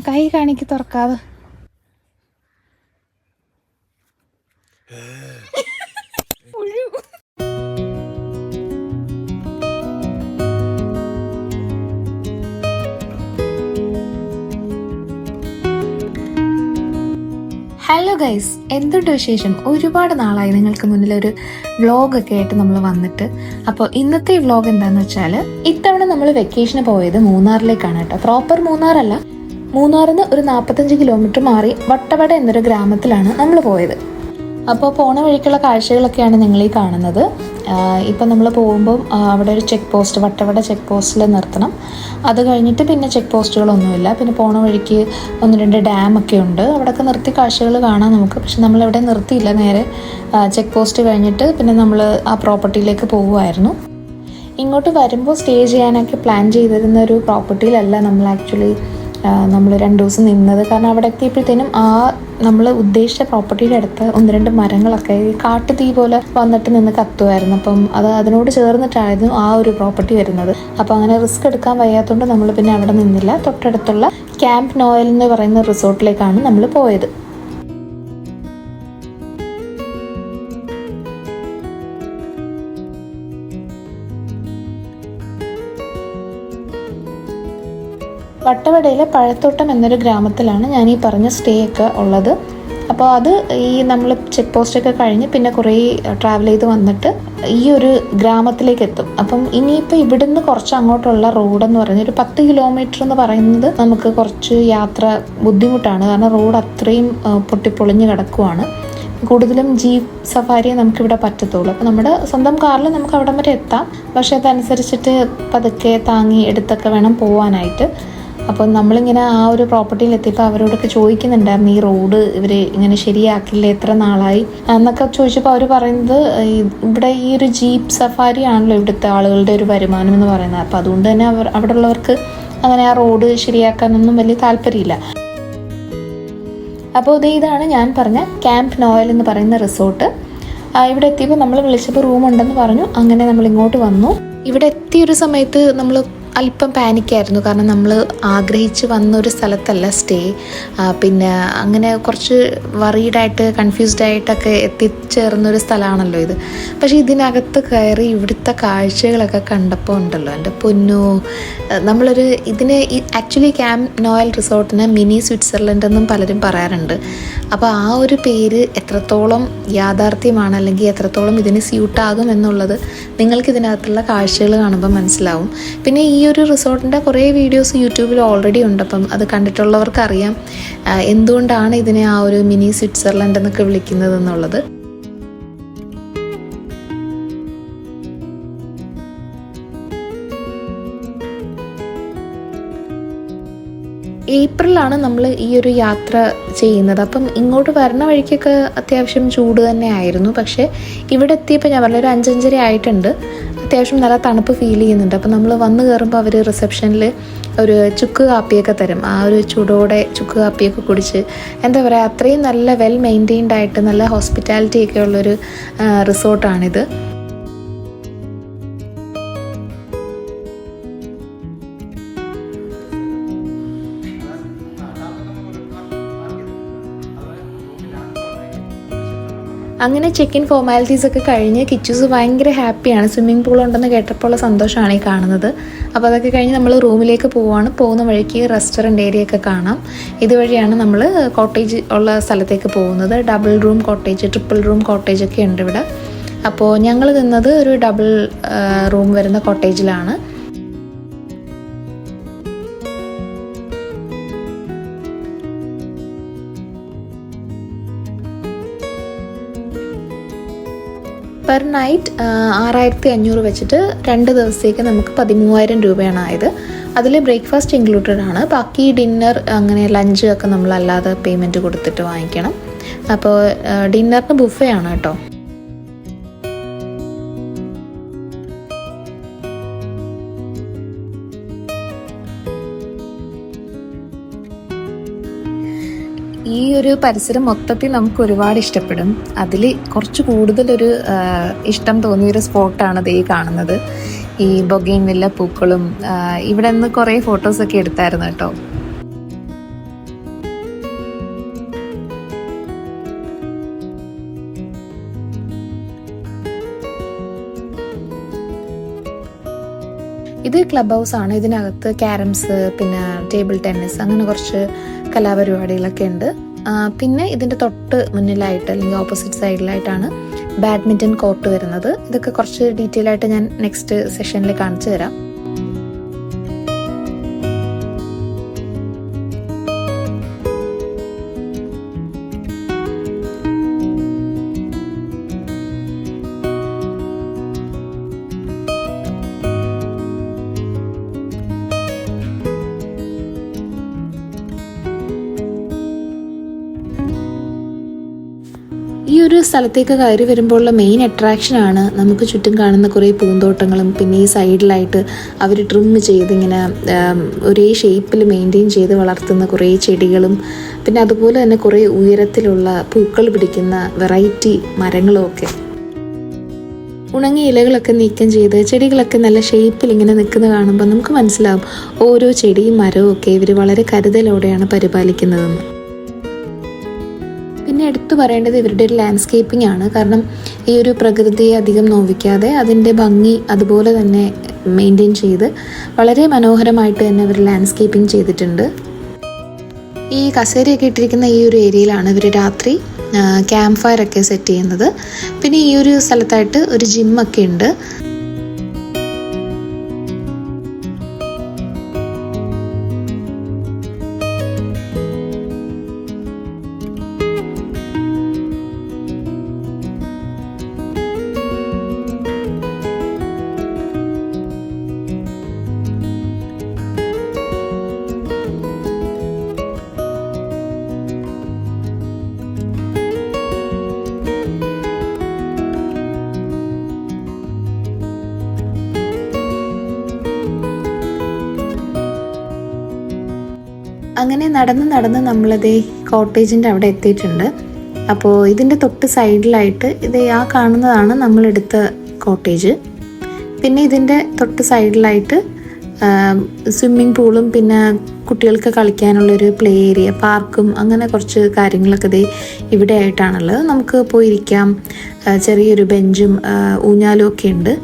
കൈ കാണിക്ക് തുറക്കാതെ. ഹലോ ഗൈസ്, എന്തുണ്ട് വിശേഷം? ഒരുപാട് നാളായി നിങ്ങൾക്ക് മുന്നിൽ ഒരു വ്ളോഗൊക്കെ ആയിട്ട് നമ്മൾ വന്നിട്ട്. അപ്പോൾ ഇന്നത്തെ വ്ളോഗ് എന്താണെന്ന് വെച്ചാൽ, ഇത്തവണ നമ്മൾ വെക്കേഷന് പോയത് മൂന്നാറിലേക്കാണ് കേട്ടോ. പ്രോപ്പർ മൂന്നാറല്ല, മൂന്നാറിൽ നിന്ന് ഒരു 45 കിലോമീറ്റർ മാറി വട്ടവട എന്നൊരു ഗ്രാമത്തിലാണ് നമ്മൾ പോയത്. അപ്പോൾ പോണ വഴിക്കുള്ള കാഴ്ചകളൊക്കെയാണ് നിങ്ങളീ കാണുന്നത്. ഇപ്പം നമ്മൾ പോകുമ്പോൾ അവിടെ ഒരു ചെക്ക് പോസ്റ്റ്, വട്ടവട ചെക്ക് പോസ്റ്റിൽ നിർത്തണം. അത് കഴിഞ്ഞിട്ട് പിന്നെ ചെക്ക് പോസ്റ്റുകളൊന്നുമില്ല. പിന്നെ പോണ വഴിക്ക് 1-2 ഡാമൊക്കെ ഉണ്ട്. അവിടെയൊക്കെ നിർത്തി കാഴ്ചകൾ കാണാം നമുക്ക്. പക്ഷെ നമ്മളെവിടെ നിർത്തിയില്ല, നേരെ ചെക്ക് പോസ്റ്റ് കഴിഞ്ഞിട്ട് പിന്നെ നമ്മൾ ആ പ്രോപ്പർട്ടിയിലേക്ക് പോകുമായിരുന്നു. ഇങ്ങോട്ട് വരുമ്പോൾ സ്റ്റേ ചെയ്യാനൊക്കെ പ്ലാൻ ചെയ്തിരുന്ന ഒരു പ്രോപ്പർട്ടിയിലല്ല നമ്മൾ ആക്ച്വലി നമ്മൾ 2 ദിവസം നിന്നത്. കാരണം അവിടെ എത്തിയപ്പോഴത്തേനും നമ്മൾ ഉദ്ദേശിച്ച പ്രോപ്പർട്ടിയുടെ അടുത്ത് 1-2 മരങ്ങളൊക്കെ ഈ കാട്ടുതീ പോലെ വന്നിട്ട് നിന്ന് കത്തുമായിരുന്നു. അപ്പം അതിനോട് ചേർന്നിട്ടായിരുന്നു ആ ഒരു പ്രോപ്പർട്ടി വരുന്നത്. അപ്പോൾ അങ്ങനെ റിസ്ക് എടുക്കാൻ വയ്യാത്തതുകൊണ്ട് നമ്മൾ പിന്നെ അവിടെ നിന്നില്ല. തൊട്ടടുത്തുള്ള ക്യാമ്പ് നോയൽ എന്ന് പറയുന്ന റിസോർട്ടിലേക്കാണ് നമ്മൾ പോയത്. വട്ടവടയിലെ പഴത്തോട്ടം എന്നൊരു ഗ്രാമത്തിലാണ് ഞാൻ ഈ പറഞ്ഞ സ്റ്റേ ഒക്കെ ഉള്ളത്. അപ്പോൾ അത് ഈ നമ്മൾ ചെക്ക് പോസ്റ്റൊക്കെ കഴിഞ്ഞ് പിന്നെ കുറേ ട്രാവൽ ചെയ്ത് വന്നിട്ട് ഈ ഒരു ഗ്രാമത്തിലേക്ക് എത്തും. അപ്പം ഇനിയിപ്പോൾ ഇവിടുന്ന് കുറച്ച് അങ്ങോട്ടുള്ള റോഡെന്ന് പറയുന്നത് ഒരു 10 കിലോമീറ്റർ എന്ന് പറയുന്നത് നമുക്ക് കുറച്ച് യാത്ര ബുദ്ധിമുട്ടാണ്. കാരണം റോഡ് അത്രയും പൊട്ടിപ്പൊളിഞ്ഞ് കിടക്കുവാണ്. കൂടുതലും ജീപ്പ് സഫാരിയെ നമുക്കിവിടെ പറ്റത്തുള്ളൂ. അപ്പോൾ നമ്മുടെ സ്വന്തം കാറിൽ നമുക്ക് അവിടം വരെ എത്താം. പക്ഷേ അതനുസരിച്ചിട്ട് പതുക്കെ താങ്ങി എടുത്തൊക്കെ വേണം പോകാനായിട്ട്. അപ്പം നമ്മളിങ്ങനെ ആ ഒരു പ്രോപ്പർട്ടിയിൽ എത്തിയപ്പോൾ അവരോടൊക്കെ ചോദിക്കുന്നുണ്ടായിരുന്നു, ഈ റോഡ് ഇവർ ഇങ്ങനെ ശരിയാക്കില്ല, എത്ര നാളായി എന്നൊക്കെ ചോദിച്ചപ്പോൾ അവർ പറയുന്നത് ഇവിടെ ഈ ഒരു ജീപ്പ് സഫാരി ആണല്ലോ ഇവിടുത്തെ ആളുകളുടെ ഒരു വരുമാനം എന്ന് പറയുന്നത്. അപ്പോൾ അതുകൊണ്ട് തന്നെ അവിടെ ഉള്ളവർക്ക് അങ്ങനെ ആ റോഡ് ശരിയാക്കാനൊന്നും വലിയ താല്പര്യമില്ല. അപ്പോൾ ഇതാണ് ഞാൻ പറഞ്ഞ ക്യാമ്പ് നോയൽ എന്ന് പറയുന്ന റിസോർട്ട്. ഇവിടെ എത്തിയപ്പോൾ നമ്മൾ വിളിച്ചപ്പോൾ റൂമുണ്ടെന്ന് പറഞ്ഞു. അങ്ങനെ നമ്മൾ ഇങ്ങോട്ട് വന്നു. ഇവിടെ എത്തിയൊരു സമയത്ത് നമ്മൾ അല്പം പാനിക്കായിരുന്നു. കാരണം നമ്മൾ ആഗ്രഹിച്ച് വന്നൊരു സ്ഥലത്തല്ല സ്റ്റേ. പിന്നെ അങ്ങനെ കുറച്ച് വറീഡായിട്ട് കൺഫ്യൂസ്ഡ് ആയിട്ടൊക്കെ എത്തിച്ചേർന്നൊരു സ്ഥലമാണല്ലോ ഇത്. പക്ഷേ ഇതിനകത്ത് കയറി ഇവിടുത്തെ കാഴ്ചകളൊക്കെ കണ്ടപ്പോൾ ഉണ്ടല്ലോ എൻ്റെ പൊന്നോ, ഇതിന് ആക്ച്വലി ക്യാമ്പ് നോയൽ റിസോർട്ടിന് മിനി സ്വിറ്റ്സർലൻഡ് എന്നും പലരും പറയാറുണ്ട്. അപ്പോൾ ആ ഒരു പേര് എത്രത്തോളം യാഥാർത്ഥ്യമാണ് അല്ലെങ്കിൽ എത്രത്തോളം ഇതിന് സ്യൂട്ടാകും എന്നുള്ളത് നിങ്ങൾക്ക് ഇതിനകത്തുള്ള കാഴ്ചകൾ കാണുമ്പോൾ മനസ്സിലാവും. പിന്നെ ഈ ഒരു റിസോർട്ടിൻ്റെ കുറേ വീഡിയോസ് യൂട്യൂബിൽ ഓൾറെഡി ഉണ്ട്. അപ്പം അത് കണ്ടിട്ടുള്ളവർക്കറിയാം എന്തുകൊണ്ടാണ് ഇതിനെ ആ ഒരു മിനി സ്വിറ്റ്സർലൻഡ് എന്നൊക്കെ വിളിക്കുന്നത് എന്നുള്ളത്. ഏപ്രിലാണ് നമ്മൾ ഈ ഒരു യാത്ര ചെയ്യുന്നത്. അപ്പം ഇങ്ങോട്ട് വരണ വഴിക്കൊക്കെ അത്യാവശ്യം ചൂട് തന്നെ ആയിരുന്നു. പക്ഷേ ഇവിടെ എത്തിയപ്പോൾ ഞാൻ പറഞ്ഞ ഒരു 5-5:30 ആയിട്ടുണ്ട്. അത്യാവശ്യം നല്ല തണുപ്പ് ഫീൽ ചെയ്യുന്നുണ്ട്. അപ്പം നമ്മൾ വന്ന് കയറുമ്പോൾ അവർ റിസപ്ഷനിൽ ഒരു ചുക്ക് കാപ്പിയൊക്കെ തരും. ആ ഒരു ചൂടോടെ ചുക്ക് കാപ്പിയൊക്കെ കുടിച്ച് എന്താ പറയുക, അത്രയും നല്ല വെൽ മെയിൻറ്റെയിൻഡ് ആയിട്ട് നല്ല ഹോസ്പിറ്റാലിറ്റി ഒക്കെ ഉള്ളൊരു റിസോർട്ടാണിത്. അങ്ങനെ ചെക്ക് ഇൻ ഫോർമാലിറ്റീസ് ഒക്കെ കഴിഞ്ഞ് കിച്ചൂസ് ഭയങ്കര ഹാപ്പിയാണ്. സ്വിമ്മിംഗ് പൂൾ ഉണ്ടെന്ന് കേട്ടപ്പോൾ സന്തോഷമാണ് ഈ കാണുന്നത്. അപ്പോൾ അതൊക്കെ കഴിഞ്ഞ് നമ്മൾ റൂമിലേക്ക് പോവുകയാണ്. പോകുന്ന വഴിക്ക് റെസ്റ്റോറൻറ്റ് ഏരിയ ഒക്കെ കാണാം. ഇതുവഴിയാണ് നമ്മൾ കോട്ടേജ് ഉള്ള സ്ഥലത്തേക്ക് പോകുന്നത്. Double room cottage, triple room cottage ഒക്കെ ഉണ്ട് ഇവിടെ. അപ്പോൾ ഞങ്ങൾ നിന്നത് ഒരു ഡബിൾ റൂം വരുന്ന കോട്ടേജിലാണ്. പെർ നൈറ്റ് 6500 വെച്ചിട്ട് 2 ദിവസത്തേക്ക് നമുക്ക് 13,000 രൂപയാണ് ആയത്. അതിൽ ബ്രേക്ക്ഫാസ്റ്റ് ഇൻക്ലൂഡഡ് ആണ്. ബാക്കി ഡിന്നർ അങ്ങനെ ലഞ്ച് ഒക്കെ നമ്മളല്ലാതെ പേയ്മെൻറ്റ് കൊടുത്തിട്ട് വാങ്ങിക്കണം. അപ്പോൾ ഡിന്നറിന് ബുഫേ ആണ് കേട്ടോ. ഈ ഒരു പരിസരം മൊത്തത്തിൽ നമുക്ക് ഒരുപാട് ഇഷ്ടപ്പെടും. അതിൽ കുറച്ച് കൂടുതലൊരു ഇഷ്ടം തോന്നിയൊരു സ്പോട്ടാണ് ദേ കാണുന്നത്. ഈ ബൊഗെയിൻവില്ല പൂക്കളും ഇവിടെ നിന്ന് കുറേ ഫോട്ടോസൊക്കെ എടുത്തായിരുന്നു കേട്ടോ. ഇത് ക്ലബ് ഹൗസ് ആണ്. ഇതിനകത്ത് ക്യാരംസ്, പിന്നെ ടേബിൾ ടെന്നീസ്, അങ്ങനെ കുറച്ച് കലാപരിപാടികളൊക്കെ ഉണ്ട്. പിന്നെ ഇതിൻ്റെ തൊട്ട് മുന്നിലായിട്ട് അല്ലെങ്കിൽ ഓപ്പോസിറ്റ് സൈഡിലായിട്ടാണ് ബാഡ്മിൻ്റൺ കോർട്ട് വരുന്നത്. ഇതൊക്കെ കുറച്ച് ഡീറ്റെയിൽ ആയിട്ട് ഞാൻ നെക്സ്റ്റ് സെഷനിൽ കാണിച്ചു തരാം. ഈ ഒരു സ്ഥലത്തേക്ക് കയറി വരുമ്പോഴുള്ള മെയിൻ അട്രാക്ഷനാണ് നമുക്ക് ചുറ്റും കാണുന്ന കുറേ പൂന്തോട്ടങ്ങളും, പിന്നെ ഈ സൈഡിലായിട്ട് അവർ ട്രിം ചെയ്ത് ഇങ്ങനെ ഒരേ ഷേപ്പിൽ മെയിൻറ്റെയിൻ ചെയ്ത് വളർത്തുന്ന കുറേ ചെടികളും, പിന്നെ അതുപോലെ തന്നെ കുറേ ഉയരത്തിലുള്ള പൂക്കൾ പിടിക്കുന്ന വെറൈറ്റി മരങ്ങളും ഒക്കെ. ഉണങ്ങിയ ഇലകളൊക്കെ നീക്കം ചെയ്ത് ചെടികളൊക്കെ നല്ല ഷേപ്പിൽ ഇങ്ങനെ നിൽക്കുന്ന കാണുമ്പോൾ നമുക്ക് മനസ്സിലാവും ഓരോ ചെടിയും മരവും ഒക്കെ ഇവർ വളരെ കരുതലോടെയാണ് പരിപാലിക്കുന്നതെന്ന്. പിന്നെ എടുത്തു പറയേണ്ടത് ഇവരുടെ ഒരു ലാൻഡ്സ്കേപ്പിംഗ് ആണ്. കാരണം ഈ ഒരു പ്രകൃതിയെ അധികം നോവിക്കാതെ അതിൻ്റെ ഭംഗി അതുപോലെ തന്നെ മെയിൻറ്റെയിൻ ചെയ്ത് വളരെ മനോഹരമായിട്ട് തന്നെ അവർ ലാൻഡ്സ്കേപ്പിംഗ് ചെയ്തിട്ടുണ്ട്. ഈ കസേരയൊക്കെ ഇട്ടിരിക്കുന്ന ഈ ഒരു ഏരിയയിലാണ് ഇവർ രാത്രി ക്യാമ്പ് ഫയർ ഒക്കെ സെറ്റ് ചെയ്യുന്നത്. പിന്നെ ഈ ഒരു സ്ഥലത്തായിട്ട് ഒരു ജിമ്മൊക്കെ ഉണ്ട്. അങ്ങനെ നടന്ന് നമ്മളതേ കോട്ടേജിൻ്റെ അവിടെ എത്തിയിട്ടുണ്ട്. അപ്പോൾ ഇതിൻ്റെ തൊട്ട് സൈഡിലായിട്ട് ഇത് ആ കാണുന്നതാണ് നമ്മളെടുത്ത കോട്ടേജ്. പിന്നെ ഇതിൻ്റെ തൊട്ട് സൈഡിലായിട്ട് സ്വിമ്മിംഗ് പൂളും പിന്നെ കുട്ടികൾക്ക് കളിക്കാനുള്ളൊരു പ്ലേ ഏരിയ, പാർക്കും, അങ്ങനെ കുറച്ച് കാര്യങ്ങളൊക്കെ ദേ ഇവിടെ ആയിട്ടാണുള്ളത്. നമുക്ക് പോയിരിക്കാം. ചെറിയൊരു ബെഞ്ചും ഊഞ്ഞാലും ഒക്കെ ഉണ്ട്.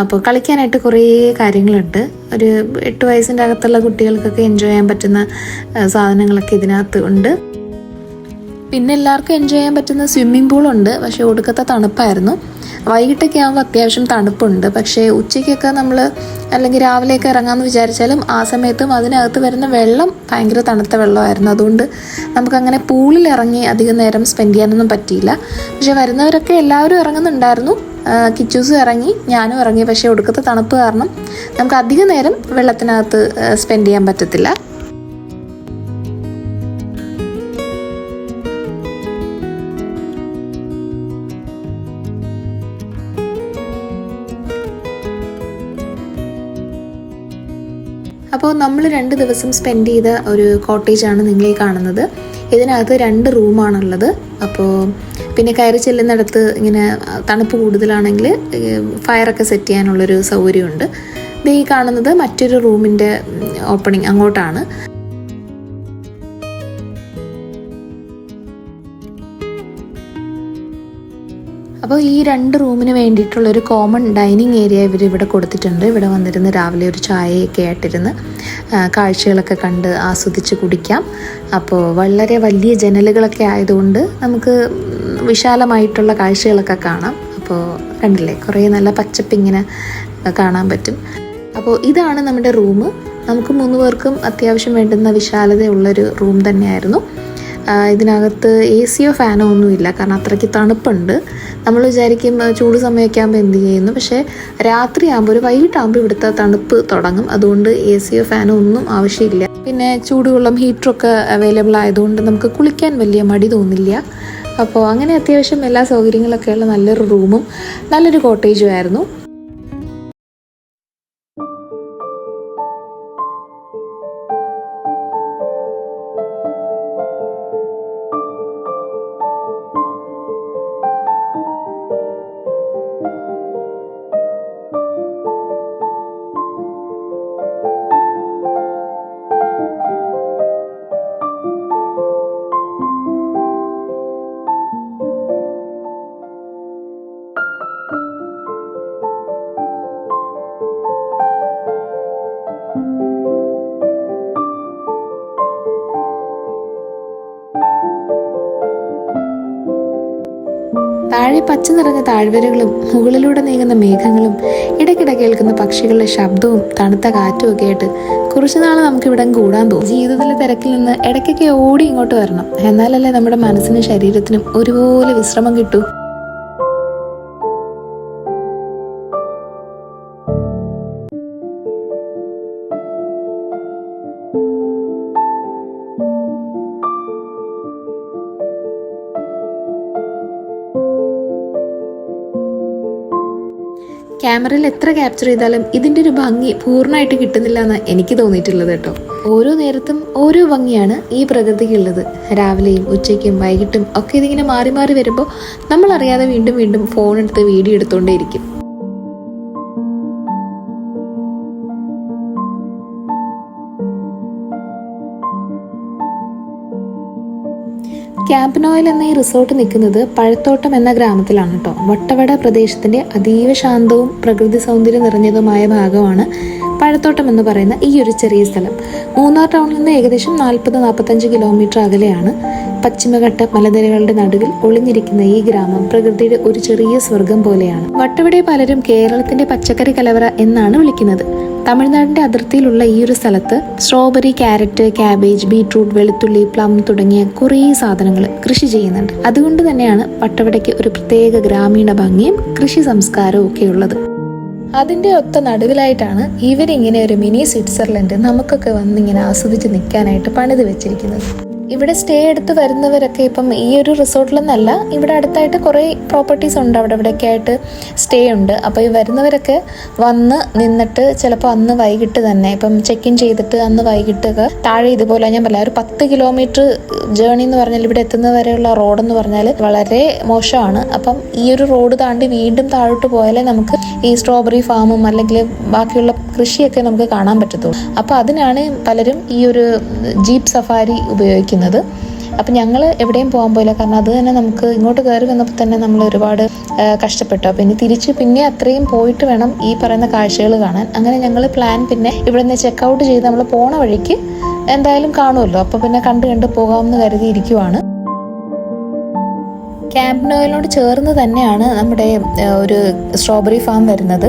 അപ്പോൾ കളിക്കാനായിട്ട് കുറേ കാര്യങ്ങളുണ്ട്. ഒരു 8 വയസ്സിൻ്റെ അകത്തുള്ള കുട്ടികൾക്കൊക്കെ എൻജോയ് ചെയ്യാൻ പറ്റുന്ന സാധനങ്ങളൊക്കെ ഇതിനകത്ത് ഉണ്ട്. പിന്നെ എല്ലാവർക്കും എൻജോയ് ചെയ്യാൻ പറ്റുന്ന സ്വിമ്മിംഗ് പൂളുണ്ട്. പക്ഷേ ഒടുക്കത്തെ തണുപ്പായിരുന്നു. വൈകിട്ടൊക്കെ ആകുമ്പോൾ അത്യാവശ്യം തണുപ്പുണ്ട്. പക്ഷേ ഉച്ചയ്ക്കൊക്കെ നമ്മൾ അല്ലെങ്കിൽ രാവിലെയൊക്കെ ഇറങ്ങാമെന്ന് വിചാരിച്ചാലും ആ സമയത്തും അതിനകത്ത് വരുന്ന വെള്ളം ഭയങ്കര തണുത്ത വെള്ളമായിരുന്നു. അതുകൊണ്ട് നമുക്കങ്ങനെ പൂളിൽ ഇറങ്ങി അധികം നേരം സ്പെൻഡ് ചെയ്യാനൊന്നും പറ്റിയില്ല. പക്ഷേ വരുന്നവരൊക്കെ എല്ലാവരും ഇറങ്ങുന്നുണ്ടായിരുന്നു. കിച്ചൂസും ഇറങ്ങി, ഞാനും ഇറങ്ങി. പക്ഷേ ഒടുക്കത്തെ തണുപ്പ് കാരണം നമുക്ക് അധിക നേരം വെള്ളത്തിനകത്ത് സ്പെൻഡ് ചെയ്യാൻ പറ്റത്തില്ല. അപ്പോൾ നമ്മൾ 2 ദിവസം സ്പെൻഡ് ചെയ്ത ഒരു കോട്ടേജാണ് നിങ്ങളീ കാണുന്നത്. ഇതിനകത്ത് 2 റൂമാണുള്ളത്. അപ്പോൾ പിന്നെ കയറി ചെല്ലുന്നിടത്ത് ഇങ്ങനെ തണുപ്പ് കൂടുതലാണെങ്കിൽ ഫയറൊക്കെ സെറ്റ് ചെയ്യാനുള്ളൊരു സൗകര്യമുണ്ട്. ഇത് ഈ കാണുന്നത് മറ്റൊരു റൂമിൻ്റെ ഓപ്പണിംഗ് അങ്ങോട്ടാണ്. അപ്പോൾ ഈ 2 റൂമിന് വേണ്ടിയിട്ടുള്ളൊരു കോമൺ ഡൈനിങ് ഏരിയ ഇവിടെ കൊടുത്തിട്ടുണ്ട്. ഇവിടെ വന്നിരുന്ന് രാവിലെ ഒരു ചായയൊക്കെ ആയിട്ടിരുന്ന് കാഴ്ചകളൊക്കെ കണ്ട് ആസ്വദിച്ച് കുടിക്കാം. അപ്പോൾ വളരെ വലിയ ജനലുകളൊക്കെ ആയതുകൊണ്ട് നമുക്ക് വിശാലമായിട്ടുള്ള കാഴ്ചകളൊക്കെ കാണാം. അപ്പോൾ കണ്ടില്ലേ, കുറേ നല്ല പച്ചപ്പിങ്ങനെ കാണാൻ പറ്റും. അപ്പോൾ ഇതാണ് നമ്മുടെ റൂം. നമുക്ക് 3 പേർക്കും അത്യാവശ്യം വേണ്ടുന്ന വിശാലതയുള്ളൊരു റൂം തന്നെയായിരുന്നു. ഇതിനകത്ത് AC-യോ ഫാനോ ഒന്നുമില്ല, കാരണം അത്രയ്ക്ക് തണുപ്പുണ്ട്. നമ്മൾ വിചാരിക്കും ചൂട് സമയമൊക്കെ ആകുമ്പോൾ എന്ത് ചെയ്യുന്നു, പക്ഷേ രാത്രിയാകുമ്പോൾ ഒരു വൈകിട്ടാകുമ്പോൾ ഇവിടുത്തെ തണുപ്പ് തുടങ്ങും. അതുകൊണ്ട് AC-യോ ഫാനോ ഒന്നും ആവശ്യമില്ല. പിന്നെ ചൂടുവെള്ളം ഹീറ്ററൊക്കെ അവൈലബിൾ ആയതുകൊണ്ട് നമുക്ക് കുളിക്കാൻ വലിയ മടി തോന്നില്ല. അപ്പോൾ അങ്ങനെ അത്യാവശ്യം എല്ലാ സൗകര്യങ്ങളൊക്കെയുള്ള നല്ലൊരു റൂമും നല്ലൊരു കോട്ടേജും ആയിരുന്നു. താഴെ പച്ച നിറഞ്ഞ താഴ്വരകളും മുകളിലൂടെ നീങ്ങുന്ന മേഘങ്ങളും ഇടയ്ക്കിടെ കേൾക്കുന്ന പക്ഷികളുടെ ശബ്ദവും തണുത്ത കാറ്റും ഒക്കെ ആയിട്ട് കുറച്ചുനാൾ നമുക്ക് ഇവിടെ കൂടാൻ തോന്നും. ജീവിതത്തിലെ തിരക്കിൽ നിന്ന് ഇടയ്ക്കൊക്കെ ഓടി ഇങ്ങോട്ട് വരണം, എന്നാലല്ലേ നമ്മുടെ മനസ്സിനും ശരീരത്തിനും ഒരുപോലെ വിശ്രമം കിട്ടൂ. ക്യാമറയിൽ എത്ര ക്യാപ്ചർ ചെയ്താലും ഇതിൻ്റെ ഒരു ഭംഗി പൂർണ്ണമായിട്ട് കിട്ടുന്നില്ല എന്ന് എനിക്ക് തോന്നിയിട്ടുള്ളത് കേട്ടോ. ഓരോ നേരത്തും ഓരോ ഭംഗിയാണ് ഈ പ്രകൃതിക്കുള്ളത്. രാവിലെയും ഉച്ചയ്ക്കും വൈകിട്ടും ഒക്കെ ഇതിങ്ങനെ മാറി മാറി വരുമ്പോൾ നമ്മളറിയാതെ വീണ്ടും വീണ്ടും ഫോൺ എടുത്ത് വീഡിയോ എടുത്തുകൊണ്ടേയിരിക്കും. ക്യാമ്പ് നോയൽ എന്ന ഈ റിസോർട്ട് നിൽക്കുന്നത് പഴത്തോട്ടം എന്ന ഗ്രാമത്തിലാണ് കേട്ടോ. വട്ടവട പ്രദേശത്തിന്റെ അതീവ ശാന്തവും പ്രകൃതി സൗന്ദര്യം നിറഞ്ഞതുമായ ഭാഗമാണ് പഴത്തോട്ടം എന്ന് പറയുന്ന ഈ ഒരു ചെറിയ സ്ഥലം. മൂന്നാർ ടൗണിൽ നിന്ന് ഏകദേശം 40-45 കിലോമീറ്റർ അകലെയാണ്. പശ്ചിമഘട്ട മലനിരകളുടെ നടുവിൽ ഒളിഞ്ഞിരിക്കുന്ന ഈ ഗ്രാമം പ്രകൃതിയുടെ ഒരു ചെറിയ സ്വർഗം പോലെയാണ്. വട്ടവടയെ പലരും കേരളത്തിന്റെ പച്ചക്കറി കലവറ എന്നാണ് വിളിക്കുന്നത്. തമിഴ്നാടിന്റെ അതിർത്തിയിലുള്ള ഈ ഒരു സ്ഥലത്ത് സ്ട്രോബെറി, ക്യാരറ്റ്, ക്യാബേജ്, ബീട്രൂട്ട്, വെളുത്തുള്ളി, പ്ലം തുടങ്ങിയ കുറേ സാധനങ്ങൾ കൃഷി ചെയ്യുന്നുണ്ട്. അതുകൊണ്ട് തന്നെയാണ് വട്ടവടയ്ക്ക് ഒരു പ്രത്യേക ഗ്രാമീണ ഭംഗിയും കൃഷി സംസ്കാരവും ഒക്കെ ഉള്ളത്. അതിൻ്റെ ഒത്ത നടുവിലായിട്ടാണ് ഇവരിങ്ങനെ ഒരു മിനി സ്വിറ്റ്സർലൻഡ് നമുക്കൊക്കെ വന്നിങ്ങനെ ആസ്വദിച്ച് നിൽക്കാനായിട്ട് പണിത് വെച്ചിരിക്കുന്നത്. ഇവിടെ സ്റ്റേ എടുത്ത് വരുന്നവരൊക്കെ ഇപ്പം ഈ ഒരു റിസോർട്ടിലൊന്നല്ല, ഇവിടെ അടുത്തായിട്ട് കുറേ പ്രോപ്പർട്ടീസ് ഉണ്ട്, അവിടെ ഇവിടെയൊക്കെ ആയിട്ട് സ്റ്റേ ഉണ്ട്. അപ്പോൾ ഈ വരുന്നവരൊക്കെ വന്ന് നിന്നിട്ട് ചിലപ്പോൾ അന്ന് വൈകിട്ട് തന്നെ ഇപ്പം ചെക്ക് ഇൻ ചെയ്തിട്ട് അന്ന് വൈകിട്ടൊക്കെ താഴെ ഇതുപോലെ ഞാൻ പറയാം ഒരു 10 കിലോമീറ്റർ ജേർണി എന്ന് പറഞ്ഞാൽ ഇവിടെ എത്തുന്നവരെയുള്ള റോഡെന്ന് പറഞ്ഞാൽ വളരെ മോശമാണ്. അപ്പം ഈ ഒരു റോഡ് താണ്ടി വീണ്ടും താഴോട്ട് പോയാലേ നമുക്ക് ഈ സ്ട്രോബെറി ഫാമും അല്ലെങ്കിൽ ബാക്കിയുള്ള കൃഷിയൊക്കെ നമുക്ക് കാണാൻ പറ്റത്തുള്ളൂ. അപ്പോൾ അതിനാണ് പലരും ഈ ഒരു ജീപ്പ് സഫാരി ഉപയോഗിക്കുന്നത്. അപ്പം ഞങ്ങൾ എവിടെയും പോകാൻ പോയില്ല, കാരണം അത് തന്നെ നമുക്ക് ഇങ്ങോട്ട് കയറി വന്നപ്പോൾ തന്നെ നമ്മൾ ഒരുപാട് കഷ്ടപ്പെട്ടു. അപ്പം ഇനി തിരിച്ച് പിന്നെ അത്രയും പോയിട്ട് വേണം ഈ പറയുന്ന കാഴ്ചകൾ കാണാൻ. അങ്ങനെ ഞങ്ങൾ പ്ലാൻ പിന്നെ ഇവിടെ നിന്ന് ചെക്കൗട്ട് ചെയ്ത് നമ്മൾ പോണ വഴിക്ക് എന്തായാലും കാണുമല്ലോ, അപ്പോൾ പിന്നെ കണ്ട് പോകാമെന്ന് കരുതിയിരിക്കുവാണ്. ക്യാമ്പ് നോയിലോട് ചേർന്ന് തന്നെയാണ് നമ്മുടെ ഒരു സ്ട്രോബെറി ഫാം വരുന്നത്.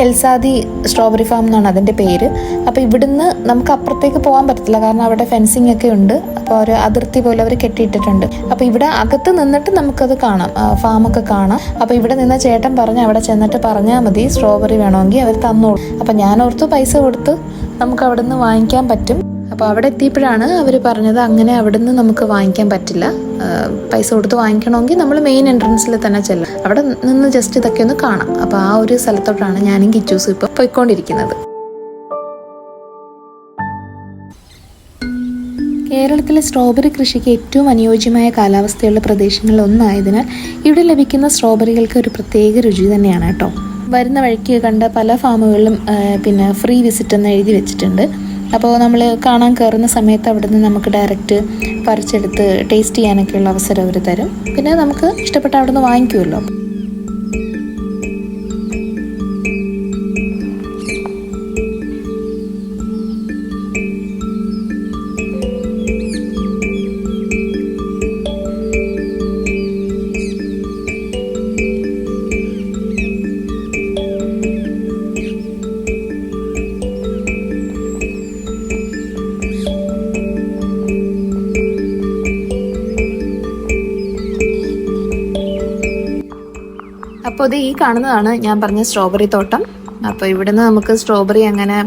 എൽസാദി സ്ട്രോബെറി ഫാം എന്നാണ് അതിൻ്റെ പേര്. അപ്പോൾ ഇവിടുന്ന് നമുക്ക് അപ്പുറത്തേക്ക് പോകാൻ പറ്റത്തില്ല, കാരണം അവിടെ ഫെൻസിങ് ഒക്കെ ഉണ്ട്. അപ്പോൾ ഒരു അതിർത്തി പോലെ അവർ കെട്ടിയിട്ടിട്ടുണ്ട്. അപ്പോൾ ഇവിടെ അകത്ത് നിന്നിട്ട് നമുക്കത് കാണാം, ഫാമൊക്കെ കാണാം. അപ്പോൾ ഇവിടെ നിന്ന് ചേട്ടൻ പറഞ്ഞ് അവിടെ ചെന്നിട്ട് പറഞ്ഞാൽ മതി സ്ട്രോബെറി വേണമെങ്കിൽ അവർ തന്നോളൂ. അപ്പോൾ ഞാൻ ഓർത്തു പൈസ കൊടുത്ത് നമുക്ക് അവിടെ നിന്ന് വാങ്ങിക്കാൻ പറ്റും. അപ്പോൾ അവിടെ എത്തിയപ്പോഴാണ് അവർ പറഞ്ഞത് അങ്ങനെ അവിടെ നിന്ന് നമുക്ക് വാങ്ങിക്കാൻ പറ്റില്ല, പൈസ കൊടുത്ത് വാങ്ങിക്കണമെങ്കിൽ നമ്മൾ മെയിൻ എൻട്രൻസിൽ തന്നെ ചെല്ലാം, അവിടെ നിന്ന് ജസ്റ്റ് ഇതൊക്കെ ഒന്ന് കാണാം. അപ്പോൾ ആ ഒരു സ്ഥലത്തോട്ടാണ് ഞാനും കിച്ചൂസും ഇപ്പോൾ പോയിക്കൊണ്ടിരിക്കുന്നത്. കേരളത്തിലെ സ്ട്രോബെറി കൃഷിക്ക് ഏറ്റവും അനുയോജ്യമായ കാലാവസ്ഥയുള്ള പ്രദേശങ്ങളിൽ ഒന്നായതിനാൽ ഇവിടെ ലഭിക്കുന്ന സ്ട്രോബെറികൾക്ക് ഒരു പ്രത്യേക രുചി തന്നെയാണ് കേട്ടോ. വരുന്ന വഴിക്ക് കണ്ട പല ഫാമുകളിലും പിന്നെ ഫ്രീ വിസിറ്റ് എന്ന് എഴുതി വെച്ചിട്ടുണ്ട്. അപ്പോൾ നമ്മൾ കാണാൻ കയറുന്ന സമയത്ത് അവിടെ നിന്ന് നമുക്ക് ഡയറക്റ്റ് പറിച്ചെടുത്ത് ടേസ്റ്റ് ചെയ്യാനൊക്കെയുള്ള അവസരം അവർ തരും. പിന്നെ നമുക്ക് ഇഷ്ടപ്പെട്ട അവിടെ നിന്ന് വാങ്ങിക്കുമല്ലോ. അപ്പോൾ ഇത് ഈ കാണുന്നതാണ് ഞാൻ പറഞ്ഞ സ്ട്രോബെറി തോട്ടം. അപ്പോൾ ഇവിടുന്ന് നമുക്ക് സ്ട്രോബെറി അങ്ങനെ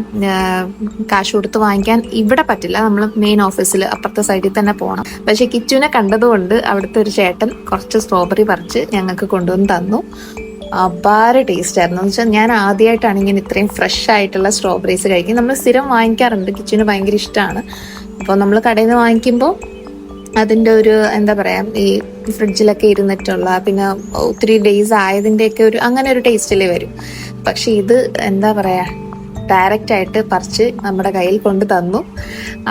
കാശ് കൊടുത്ത് വാങ്ങിക്കാൻ ഇവിടെ പറ്റില്ല, നമ്മൾ മെയിൻ ഓഫീസിൽ അപ്പുറത്തെ സൈഡിൽ തന്നെ പോകണം. പക്ഷെ കിച്ചുവിനെ കണ്ടതുകൊണ്ട് അവിടുത്തെ ഒരു ചേട്ടൻ കുറച്ച് സ്ട്രോബെറി പറിച്ച് ഞങ്ങൾക്ക് കൊണ്ടുവന്ന് തന്നു. അപാര ടേസ്റ്റ് ആയിരുന്നു. എന്ന് വെച്ചാൽ ഞാൻ ആദ്യമായിട്ടാണ് ഇങ്ങനെ ഇത്രയും ഫ്രഷ് ആയിട്ടുള്ള സ്ട്രോബെറീസ് കഴിക്കുന്നത്. നമ്മൾ സ്ഥിരം വാങ്ങിക്കാറുണ്ട്, കിച്ചുവിന് ഭയങ്കര ഇഷ്ടമാണ്. അപ്പോൾ നമ്മൾ കടയിൽ നിന്ന് വാങ്ങിക്കുമ്പോൾ അതിൻ്റെ ഒരു എന്താ പറയുക, ഈ ഫ്രിഡ്ജിലൊക്കെ ഇരുന്നിട്ടുള്ള പിന്നെ ഒത്തിരി ഡേയ്സ് ആയതിൻ്റെയൊക്കെ ഒരു അങ്ങനെ ഒരു ടേസ്റ്റിലേ വരും. പക്ഷെ ഇത് എന്താ പറയുക, ഡയറക്റ്റ് ആയിട്ട് പറിച്ച് നമ്മുടെ കയ്യിൽ കൊണ്ട് തന്നു.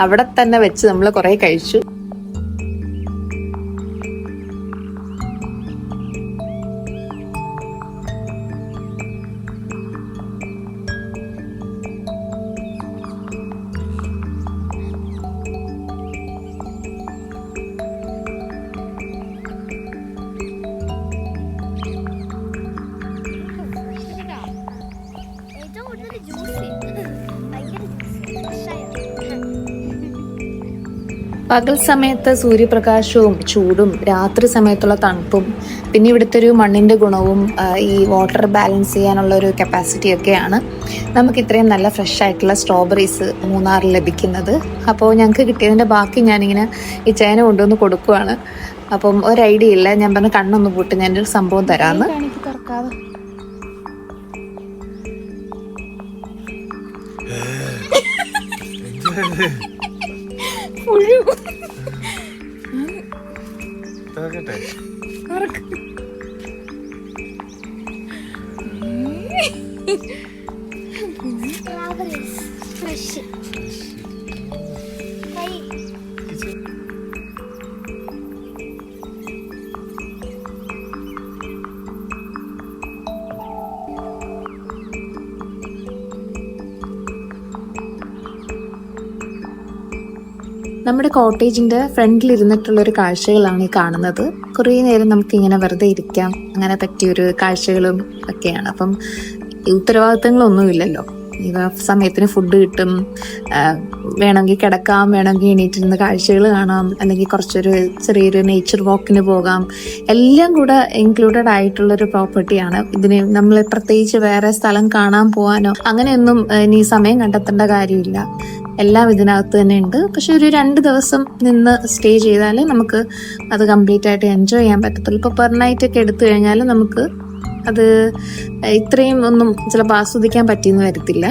അവിടെ തന്നെ വെച്ച് നമ്മൾ കുറേ കഴിച്ചു. പകൽ സമയത്ത് സൂര്യപ്രകാശവും ചൂടും രാത്രി സമയത്തുള്ള തണുപ്പും പിന്നെ ഇവിടുത്തെ ഒരു മണ്ണിൻ്റെ ഗുണവും ഈ വാട്ടർ ബാലൻസ് ചെയ്യാനുള്ള ഒരു കപ്പാസിറ്റി ഒക്കെയാണ് നമുക്ക് ഇത്രയും നല്ല ഫ്രഷ് ആയിട്ടുള്ള സ്ട്രോബെറീസ് മൂന്നാറിൽ ലഭിക്കുന്നത്. അപ്പോൾ ഞങ്ങൾക്ക് കിട്ടിയതിൻ്റെ ബാക്കി ഞാനിങ്ങനെ ഈ ചേന കൊണ്ടുവന്ന് കൊടുക്കുവാണ്. അപ്പം ഒരു ഐഡിയ ഇല്ല, ഞാൻ പറഞ്ഞ കണ്ണൊന്ന് പൂട്ട് ഞാനൊരു സംഭവം തരാമെന്ന്. നമ്മുടെ കോട്ടേജിന്റെ ഫ്രണ്ടിൽ ഇരുന്നിട്ടുള്ള ഒരു കാഴ്ചകളാണ് ഈ കാണുന്നത്. കുറേ നേരം നമുക്ക് ഇങ്ങനെ വെറുതെ ഇരിക്കാം, അങ്ങനെ പറ്റിയൊരു കാഴ്ചകളും ഒക്കെയാണ്. അപ്പം ഉത്തരവാദിത്തങ്ങളൊന്നുമില്ലല്ലോ. ഈ സമയത്തിന് ഫുഡ് കിട്ടും, വേണമെങ്കിൽ കിടക്കാം, വേണമെങ്കിൽ എണീറ്റിരുന്ന് കാഴ്ചകൾ കാണാം, അല്ലെങ്കിൽ കുറച്ചൊരു ചെറിയൊരു നേച്ചർ വാക്കിന് പോകാം. എല്ലാം കൂടെ ഇൻക്ലൂഡഡ് ആയിട്ടുള്ളൊരു പ്രോപ്പർട്ടിയാണ്. ഇതിന് നമ്മൾ പ്രത്യേകിച്ച് വേറെ സ്ഥലം കാണാൻ പോകാനോ അങ്ങനെയൊന്നും ഇനി സമയം കണ്ടെത്തേണ്ട കാര്യമില്ല. എല്ലാം ഇതിനകത്ത് തന്നെ ഉണ്ട്. പക്ഷെ ഒരു 2 ദിവസം നിന്ന് സ്റ്റേ ചെയ്താൽ നമുക്ക് അത് കംപ്ലീറ്റ് ആയിട്ട് എൻജോയ് ചെയ്യാൻ പറ്റത്തുള്ളൂ. ഇപ്പോൾ പെർ നൈറ്റ് ഒക്കെ എടുത്തു കഴിഞ്ഞാൽ നമുക്ക് അത് ഇത്രയും ഒന്നും ചിലപ്പോൾ ആസ്വദിക്കാൻ പറ്റിയെന്ന് വരത്തില്ല.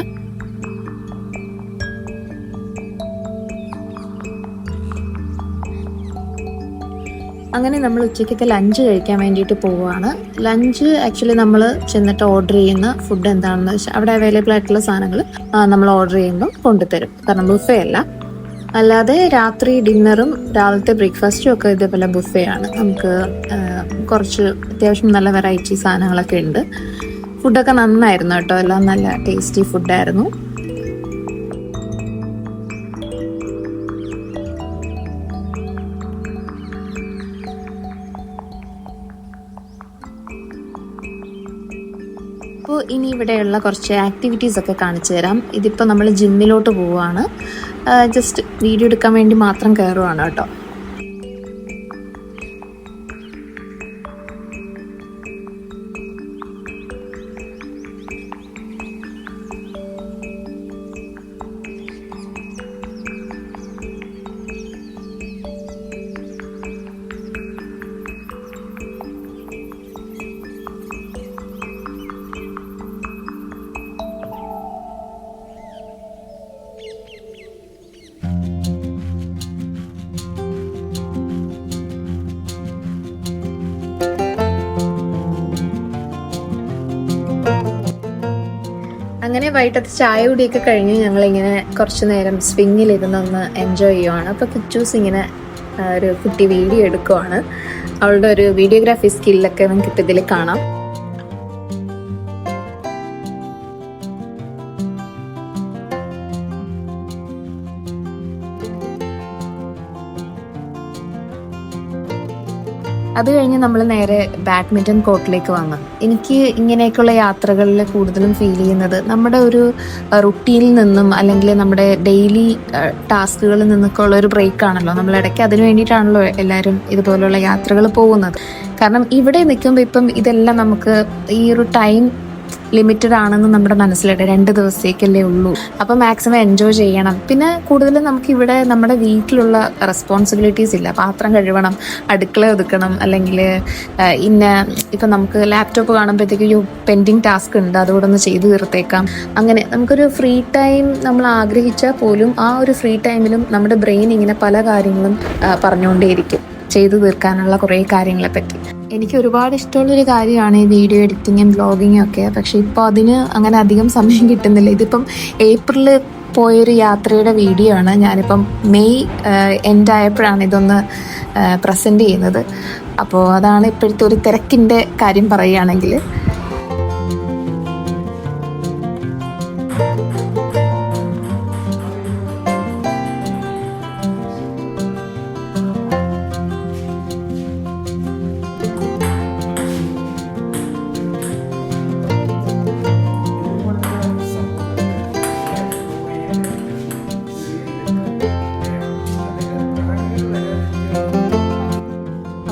അങ്ങനെ നമ്മൾ ഉച്ചയ്ക്കത്തെ ലഞ്ച് കഴിക്കാൻ വേണ്ടിയിട്ട് പോവുകയാണ്. ലഞ്ച് ആക്ച്വലി നമ്മൾ ചെന്നിട്ട് ഓർഡർ ചെയ്യുന്ന ഫുഡ് എന്താണെന്ന് വെച്ചാൽ അവിടെ അവൈലബിൾ ആയിട്ടുള്ള സാധനങ്ങൾ നമ്മൾ ഓർഡർ ചെയ്യുമ്പോൾ കൊണ്ടുതരും. കാരണം ബുഫേ അല്ല. അല്ലാതെ രാത്രി ഡിന്നറും രാവിലത്തെ ബ്രേക്ക്ഫാസ്റ്റും ഒക്കെ ഇതേപോലെ ബുഫേ ആണ്. നമുക്ക് കുറച്ച് അത്യാവശ്യം നല്ല വെറൈറ്റി സാധനങ്ങളൊക്കെ ഉണ്ട്. ഫുഡൊക്കെ നന്നായിരുന്നു കേട്ടോ, എല്ലാം നല്ല ടേസ്റ്റി ഫുഡായിരുന്നു. അപ്പോൾ ഇനി ഇവിടെയുള്ള കുറച്ച് ആക്ടിവിറ്റീസ് ഒക്കെ കാണിച്ചു തരാം. ഇതിപ്പോൾ നമ്മൾ ജിമ്മിലോട്ട് പോവുകയാണ്. ജസ്റ്റ് വീഡിയോ എടുക്കാൻ വേണ്ടി മാത്രം കയറുവാണ് കേട്ടോ. അങ്ങനെ വൈകിട്ടത്തെ ചായ കുടിയൊക്കെ കഴിഞ്ഞ് ഞങ്ങളിങ്ങനെ കുറച്ച് നേരം സ്വിങ്ങിലിരുന്നൊന്ന് എൻജോയ് ചെയ്യുവാണ്. അപ്പോൾ കിച്ചൂസ് ഇങ്ങനെ ഒരു കുട്ടി വീഡിയോ എടുക്കുവാണ്. അവളുടെ ഒരു വീഡിയോഗ്രാഫി സ്കില്ലൊക്കെ നമുക്ക് ഇതിൽ കാണാം. അത് കഴിഞ്ഞ് നമ്മൾ നേരെ ബാഡ്മിൻ്റൺ കോർട്ടിലേക്ക് വന്നു. എനിക്ക് ഇങ്ങനെയൊക്കെയുള്ള യാത്രകളിൽ കൂടുതലും ഫീൽ ചെയ്യുന്നത് നമ്മുടെ ഒരു റുട്ടീനിൽ നിന്നും അല്ലെങ്കിൽ നമ്മുടെ ഡെയിലി ടാസ്കുകളിൽ നിന്നൊക്കെ ഉള്ള ഒരു ബ്രേക്ക് ആണല്ലോ. നമ്മൾ ഇടയ്ക്ക് അതിന് വേണ്ടിയിട്ടാണല്ലോ എല്ലാവരും ഇതുപോലുള്ള യാത്രകൾ പോകുന്നത്. കാരണം ഇവിടെ നിൽക്കുമ്പോൾ ഇപ്പം ഇതെല്ലാം നമുക്ക് ഈ ഒരു ടൈം ലിമിറ്റഡ് ആണെന്ന് നമ്മുടെ മനസ്സിലുണ്ട്. 2 ദിവസത്തേക്കല്ലേ ഉള്ളൂ. അപ്പോൾ മാക്സിമം എൻജോയ് ചെയ്യണം. പിന്നെ കൂടുതലും നമുക്കിവിടെ നമ്മുടെ വീട്ടിലുള്ള റെസ്പോൺസിബിലിറ്റീസ് ഇല്ല. പാത്രം കഴുകണം, അടുക്കള ഒതുക്കണം, അല്ലെങ്കിൽ ഇപ്പം നമുക്ക് ലാപ്ടോപ്പ് കാണുമ്പോഴത്തേക്കും പെൻഡിങ് ടാസ്ക് ഉണ്ട്, അതുകൂടെ ഒന്ന് ചെയ്തു തീർത്തേക്കാം. അങ്ങനെ നമുക്കൊരു ഫ്രീ ടൈം നമ്മൾ ആഗ്രഹിച്ചാൽ പോലും ആ ഒരു ഫ്രീ ടൈമിലും നമ്മുടെ ബ്രെയിൻ ഇങ്ങനെ പല കാര്യങ്ങളും പറഞ്ഞുകൊണ്ടേയിരിക്കും, ചെയ്തു തീർക്കാനുള്ള കുറേ കാര്യങ്ങളെ പറ്റി. എനിക്ക് ഒരുപാട് ഇഷ്ടമുള്ളൊരു കാര്യമാണ് ഈ വീഡിയോ എഡിറ്റിങ്ങും വ്ളോഗിങ്ങും ഒക്കെ. പക്ഷെ ഇപ്പോൾ അതിന് അങ്ങനെ അധികം സമയം കിട്ടുന്നില്ല. ഇതിപ്പം ഏപ്രിൽ പോയൊരു യാത്രയുടെ വീഡിയോ ആണ്. ഞാനിപ്പം മെയ് എൻഡ് ആയപ്പോഴാണ് ഇതൊന്ന് പ്രസൻറ്റ് ചെയ്യുന്നത്. അപ്പോൾ അതാണ് ഇപ്പോഴത്തെ ഒരു തിരക്കിൻ്റെ കാര്യം പറയുകയാണെങ്കിൽ.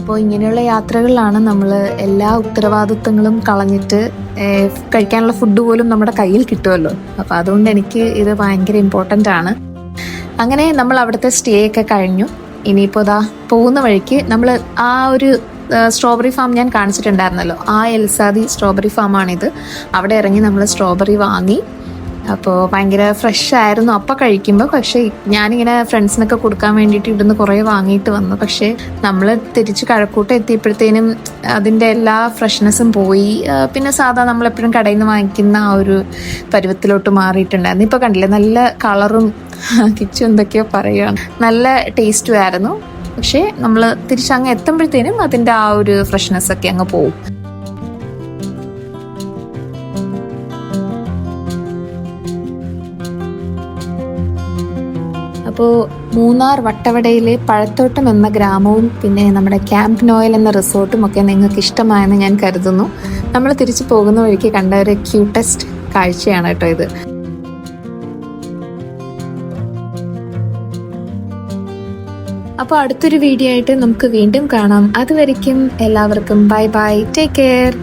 അപ്പോൾ ഇങ്ങനെയുള്ള യാത്രകളിലാണ് നമ്മൾ എല്ലാ ഉത്തരവാദിത്തങ്ങളും കളഞ്ഞിട്ട് കഴിക്കാനുള്ള ഫുഡ് പോലും നമ്മുടെ കയ്യിൽ കിട്ടുമല്ലോ. അപ്പോൾ അതുകൊണ്ട് എനിക്ക് ഇത് ഭയങ്കര ഇമ്പോർട്ടൻ്റ് ആണ്. അങ്ങനെ നമ്മൾ അവിടുത്തെ സ്റ്റേ ഒക്കെ കഴിഞ്ഞു. ഇനിയിപ്പോൾ ഇതാ പോകുന്ന വഴിക്ക് നമ്മൾ ആ ഒരു സ്ട്രോബെറി ഫാം ഞാൻ കാണിച്ചിട്ടുണ്ടായിരുന്നല്ലോ, ആ എൽസാദി സ്ട്രോബെറി ഫാമാണിത്. അവിടെ ഇറങ്ങി നമ്മൾ സ്ട്രോബെറി വാങ്ങി. അപ്പോൾ ഭയങ്കര ഫ്രഷ് ആയിരുന്നു അപ്പം കഴിക്കുമ്പോൾ. പക്ഷേ ഞാനിങ്ങനെ ഫ്രണ്ട്സിനൊക്കെ കൊടുക്കാൻ വേണ്ടിയിട്ട് ഇവിടുന്ന് കുറേ വാങ്ങിയിട്ട് വന്നു. പക്ഷേ നമ്മൾ തിരിച്ച് കഴക്കൂട്ടം എത്തിയപ്പോഴത്തേനും അതിൻ്റെ എല്ലാ ഫ്രഷ്നെസ്സും പോയി. പിന്നെ സാധാ നമ്മളെപ്പോഴും കടയിൽ നിന്ന് വാങ്ങിക്കുന്ന ആ ഒരു പരുവത്തിലോട്ട് മാറിയിട്ടുണ്ടായിരുന്നു. ഇപ്പോൾ കണ്ടില്ലേ, നല്ല കളറും കിച്ചു എന്തൊക്കെയോ പറയുകയാണ്, നല്ല ടേസ്റ്റും ആയിരുന്നു. പക്ഷേ നമ്മൾ തിരിച്ചങ്ങ് എത്തുമ്പോഴത്തേനും അതിൻ്റെ ആ ഒരു ഫ്രഷ്നെസ് ഒക്കെ അങ്ങ് പോവും. അപ്പോൾ മൂന്നാർ വട്ടവടയിലെ പഴത്തോട്ടം എന്ന ഗ്രാമവും പിന്നെ നമ്മുടെ ക്യാമ്പ് നോയൽ എന്ന റിസോർട്ടും ഒക്കെ നിങ്ങൾക്ക് ഇഷ്ടമായെന്ന് ഞാൻ കരുതുന്നു. നമ്മൾ തിരിച്ചു പോകുന്ന വഴിക്ക് കണ്ട ഒരു ക്യൂട്ടസ്റ്റ് കാഴ്ചയാണ് കേട്ടോ ഇത്. അപ്പോൾ അടുത്തൊരു വീഡിയോ ആയിട്ട് നമുക്ക് വീണ്ടും കാണാം. അതുവരയ്ക്കും എല്ലാവർക്കും ബൈ ബൈ, ടേക്ക് കെയർ.